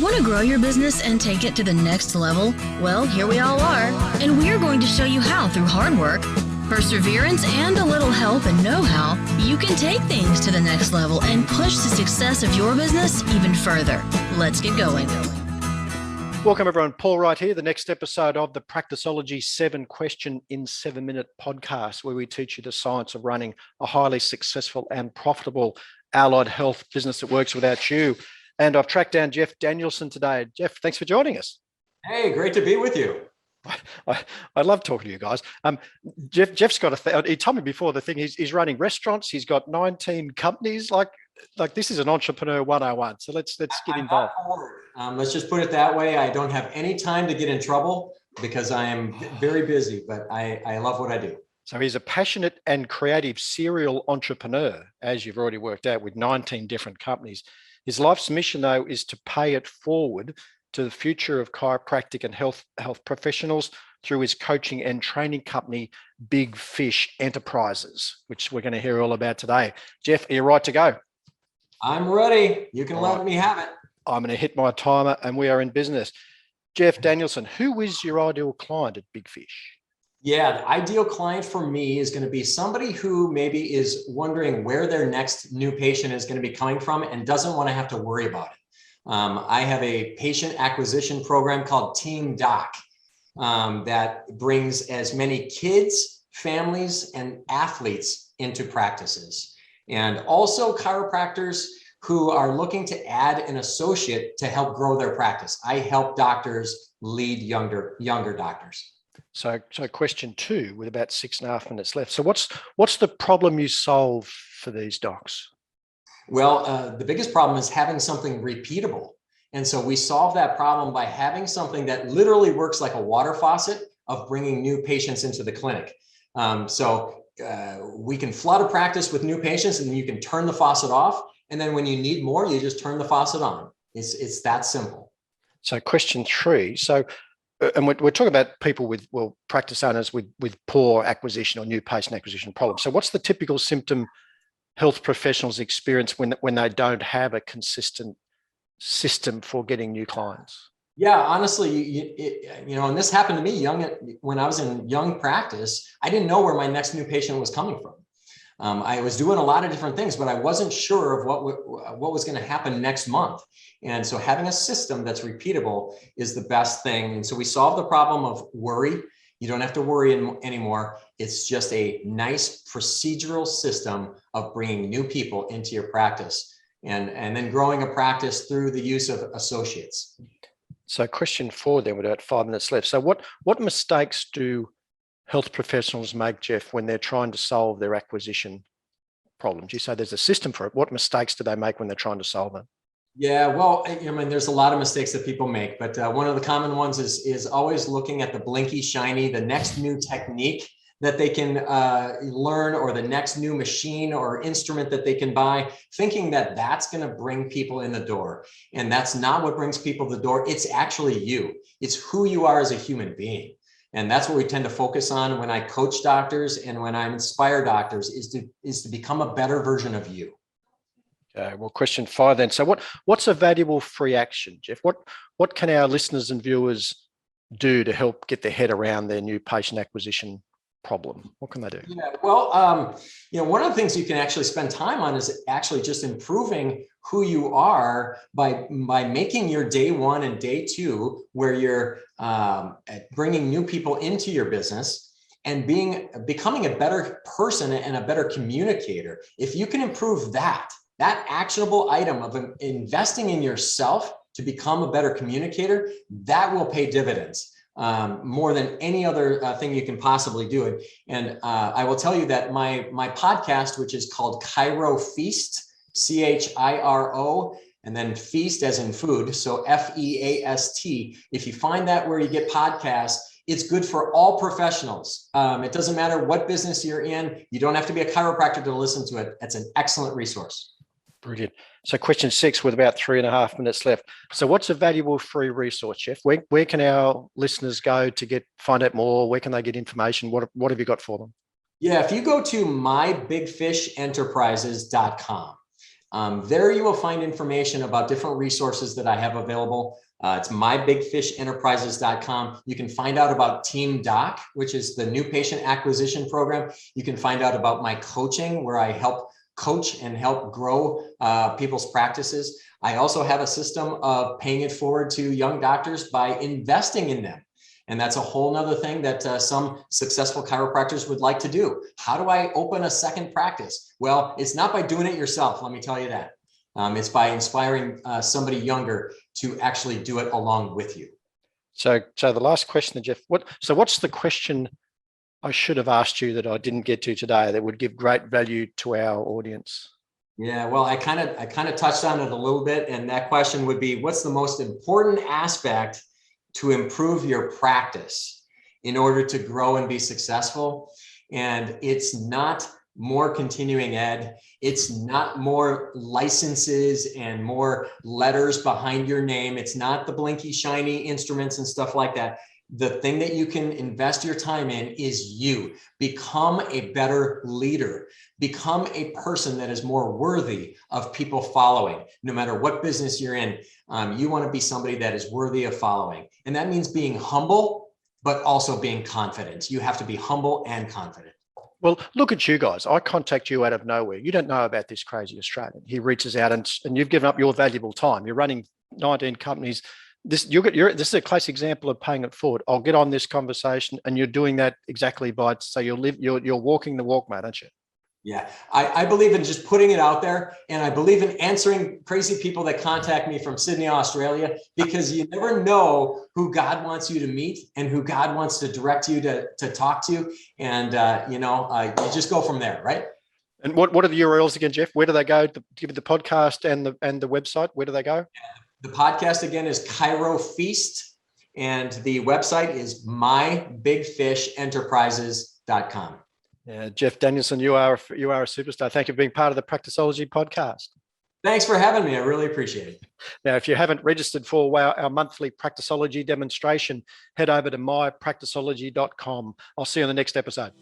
Want to grow your business and take it to the next level? Well, here we all are, and we're going to show you how through hard work, perseverance, and a little help and know-how, you can take things to the next level and push the success of your business even further. Let's get going. Welcome everyone, Paul Wright here, the next episode of the Practiceology 7 Question in 7 Minute podcast, where we teach you the science of running a highly successful and profitable allied health business that works without you. And I've tracked down Jeff Danielson today. Jeff, thanks for joining us. Hey, great to be with you. I love talking to you guys. Jeff's got he told me before the thing, he's running restaurants. He's got 19 companies. Like this is an entrepreneur 101. So let's get involved. Let's just put it that way. I don't have any time to get in trouble because I am very busy, but I love what I do. So he's a passionate and creative serial entrepreneur, as you've already worked out, with 19 different companies. His life's mission, though, is to pay it forward to the future of chiropractic and health professionals through his coaching and training company, Big Fish Enterprises, which we're going to hear all about today. Jeff, are you right to go? I'm ready. You can let me have it. I'm going to hit my timer and we are in business. Jeff Danielson, who is your ideal client at Big Fish? Yeah, the ideal client for me is going to be somebody who maybe is wondering where their next new patient is going to be coming from and doesn't want to have to worry about it. I have a patient acquisition program called Team Doc that brings as many kids, families, and athletes into practices. And also chiropractors who are looking to add an associate to help grow their practice. I help doctors lead younger doctors. So question 2 with about 6.5 minutes left. So what's the problem you solve for these docs? Well, the biggest problem is having something repeatable. And so we solve that problem by having something that literally works like a water faucet of bringing new patients into the clinic. We can flood a practice with new patients and you can turn the faucet off. And then when you need more, you just turn the faucet on. It's that simple. So question 3. And we're talking about people practice owners with poor acquisition or new patient acquisition problems. So what's the typical symptom health professionals experience when they don't have a consistent system for getting new clients? Yeah, honestly, and this happened to me when I was in young practice. I didn't know where my next new patient was coming from. I was doing a lot of different things, but I wasn't sure of what was going to happen next month. And so having a system that's repeatable is the best thing. And so we solve the problem of worry. You don't have to worry anymore. It's just a nice procedural system of bringing new people into your practice and then growing a practice through the use of associates. So question 4 then, with about 5 minutes left. So what mistakes do health professionals make, Jeff, when they're trying to solve their acquisition problems? You say there's a system for it. What mistakes do they make when they're trying to solve them? Yeah, well, there's a lot of mistakes that people make, but one of the common ones is always looking at the blinky shiny, the next new technique that they can learn, or the next new machine or instrument that they can buy, thinking that that's going to bring people in the door. And that's not what brings people to the door. It's actually you. It's who you are as a human being. And that's what we tend to focus on when I coach doctors and when I inspire doctors is to become a better version of you. Okay, well, question 5 then. So what's a valuable free action, Jeff? What can our listeners and viewers do to help get their head around their new patient acquisition problem? What can they do? Yeah, well, one of the things you can actually spend time on is actually just improving who you are by making your day 1 and day 2, where you're bringing new people into your business and becoming a better person and a better communicator. If you can improve that actionable item of investing in yourself to become a better communicator, that will pay dividends. More than any other thing you can possibly do. And I will tell you that my podcast, which is called Chiro Feast, CHIRO, and then feast as in food, so FEAST. If you find that where you get podcasts, it's good for all professionals. It doesn't matter what business you're in. You don't have to be a chiropractor to listen to it. It's an excellent resource. Brilliant. So question 6 with about 3.5 minutes left. So what's a valuable free resource, Jeff? Where can our listeners go to find out more? Where can they get information? What have you got for them? Yeah, if you go to mybigfishenterprises.com, There you will find information about different resources that I have available. It's mybigfishenterprises.com. You can find out about Team Doc, which is the new patient acquisition program. You can find out about my coaching, where I help coach and help grow people's practices. I also have a system of paying it forward to young doctors by investing in them. And that's a whole nother thing that some successful chiropractors would like to do. How do I open a second practice? Well, it's not by doing it yourself, let me tell you that. It's by inspiring somebody younger to actually do it along with you. So the last question, Jeff, what's the question I should have asked you that I didn't get to today that would give great value to our audience? Yeah, well, I kind of touched on it a little bit, and that question would be, what's the most important aspect to improve your practice in order to grow and be successful? And it's not more continuing ed. It's not more licenses and more letters behind your name. It's not the blinky shiny instruments and stuff like that. The thing that you can invest your time in is you. Become a better leader. Become a person that is more worthy of people following. No matter what business you're in, you want to be somebody that is worthy of following. And that means being humble, but also being confident. You have to be humble and confident. Well, look at you guys. I contact you out of nowhere. You don't know about this crazy Australian. He reaches out and you've given up your valuable time. You're running 19 companies. This is a classic example of paying it forward. I'll get on this conversation, and you're doing that exactly so you're walking the walk, mate, aren't you? Yeah, I believe in just putting it out there, and I believe in answering crazy people that contact me from Sydney, Australia, because you never know who God wants you to meet and who God wants to direct you to talk to, and you just go from there, right? And what are the URLs again, Jeff? Where do they go? Give the podcast and the website. Where do they go? The podcast again is Chiro Feast, and the website is mybigfishenterprises.com. Jeff Danielson, you are a superstar. Thank you for being part of the Practiceology Podcast. Thanks for having me. I really appreciate it. Now, if you haven't registered for our monthly Practiceology demonstration, head over to mypracticeology.com. I'll see you on the next episode.